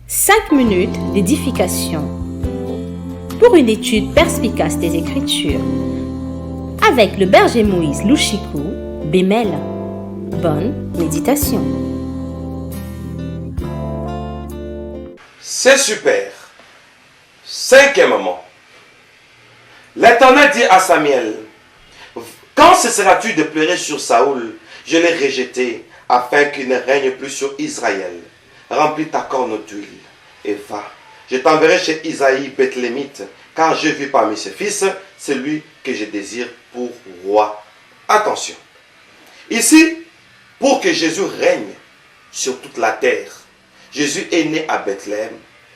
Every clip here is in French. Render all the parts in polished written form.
5 minutes d'édification pour une étude perspicace des Écritures avec le berger Moïse Louchikou, Bémel. Bonne méditation. C'est super. 5e moment. L'Éternel dit à Samuel: quand cesseras-tu de pleurer sur Saoul? Je l'ai rejeté afin qu'il ne règne plus sur Israël. Remplis ta corne d'huile et va. Je t'enverrai chez Isaïe Bethlémite, car j'ai vu parmi ses fils celui que je désire pour roi. Attention. Ici, pour que Jésus règne sur toute la terre, Jésus est né à Bethléem.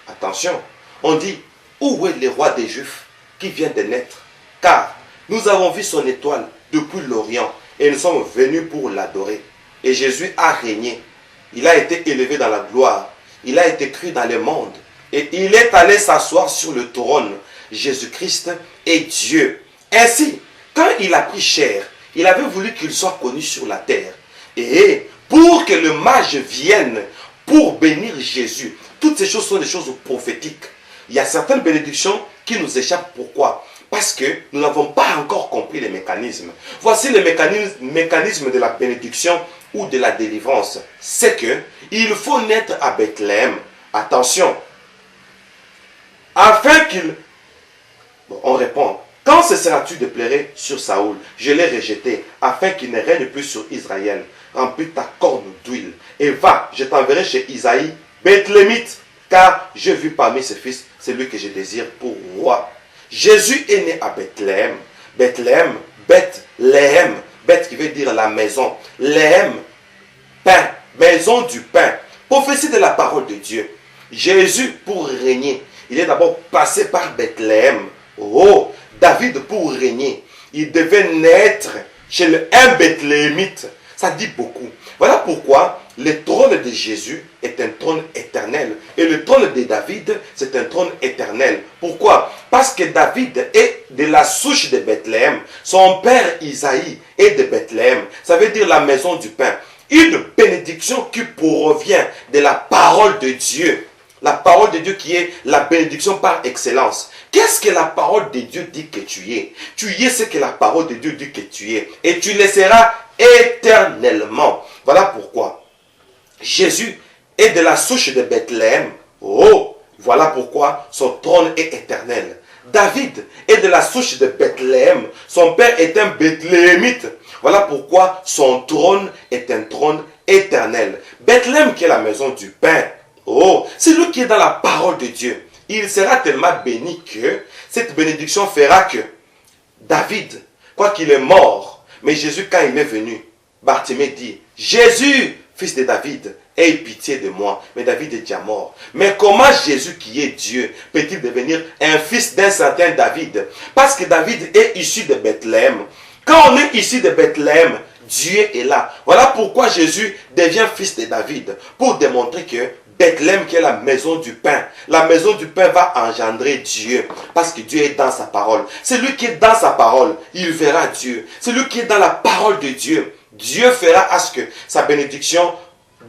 Attention, on dit: où est le roi des Juifs qui vient de naître? Car nous avons vu son étoile depuis l'Orient et nous sommes venus pour l'adorer. Et Jésus a régné. Il a été élevé dans la gloire. Il a été cru dans le monde. Et il est allé s'asseoir sur le trône. Jésus-Christ est Dieu. Ainsi, quand il a pris chair, il avait voulu qu'il soit connu sur la terre. Et pour que le mage vienne pour bénir Jésus, toutes ces choses sont des choses prophétiques. Il y a certaines bénédictions qui nous échappent. Pourquoi? Parce que nous n'avons pas encore compris les mécanismes. Voici le mécanisme de la bénédiction ou de la délivrance. C'est que il faut naître à Bethléem. Attention. Afin qu'il... Bon, on répond: quand cesseras-tu de pleurer sur Saoul? Je l'ai rejeté afin qu'il ne règne plus sur Israël. Remplis ta corne d'huile et va, je t'enverrai chez Isaïe Bethlémite, car j'ai vu parmi ses fils celui que je désire pour roi. Jésus est né à Bethléem. Bethléem, Bethléem, Beth qui veut dire la maison. Léem, pain, maison du pain. Prophétie de la parole de Dieu. Jésus, pour régner, il est d'abord passé par Bethléem. Oh, David, pour régner, il devait naître chez un Bethléemite. Ça dit beaucoup. Voilà pourquoi le trône de Jésus est un trône éternel. Et le trône de David, c'est un trône éternel. Pourquoi? Parce que David est de la souche de Bethléem. Son père Isaïe est de Bethléem. Ça veut dire la maison du pain. Une bénédiction qui provient de la parole de Dieu. La parole de Dieu qui est la bénédiction par excellence. Qu'est-ce que la parole de Dieu dit que tu es? Tu es ce que la parole de Dieu dit que tu es. Et tu le seras éternellement. Voilà pourquoi Jésus est de la souche de Bethléem. Oh, voilà pourquoi son trône est éternel. David est de la souche de Bethléem. Son père est un Bethléemite. Voilà pourquoi son trône est un trône éternel. Bethléem qui est la maison du pain. Oh, c'est lui qui est dans la parole de Dieu. Il sera tellement béni que cette bénédiction fera que David, quoi qu'il est mort, mais Jésus quand il est venu, Bartimée dit: Jésus, fils de David, aie pitié de moi. Mais David est déjà mort. Mais comment Jésus qui est Dieu peut-il devenir un fils d'un certain David? Parce que David est issu de Bethléem. Quand on est issu de Bethléem, Dieu est là. Voilà pourquoi Jésus devient fils de David. Pour démontrer que Bethléem qui est la maison du pain. La maison du pain va engendrer Dieu. Parce que Dieu est dans sa parole. Celui qui est dans sa parole, il verra Dieu. Celui qui est dans la parole de Dieu, Dieu fera à ce que sa bénédiction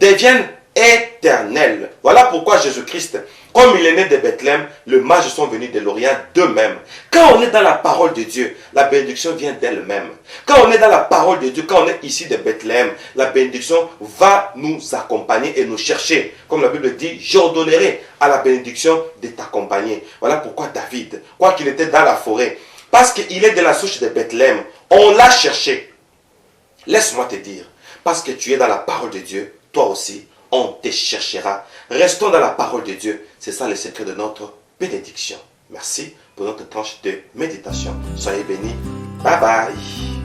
devienne éternelle. Voilà pourquoi Jésus-Christ, comme il est né de Bethléem, les mages sont venus de l'Orient d'eux-mêmes. Quand on est dans la parole de Dieu, la bénédiction vient d'elle-même. Quand on est dans la parole de Dieu, quand on est ici de Bethléem, la bénédiction va nous accompagner et nous chercher. Comme la Bible dit: j'ordonnerai à la bénédiction de t'accompagner. Voilà pourquoi David, quoi qu'il était dans la forêt, parce qu'il est de la souche de Bethléem, on l'a cherché. Laisse-moi te dire, parce que tu es dans la parole de Dieu, toi aussi, on te cherchera. Restons dans la parole de Dieu. C'est ça le secret de notre bénédiction. Merci pour notre tranche de méditation. Soyez bénis. Bye bye.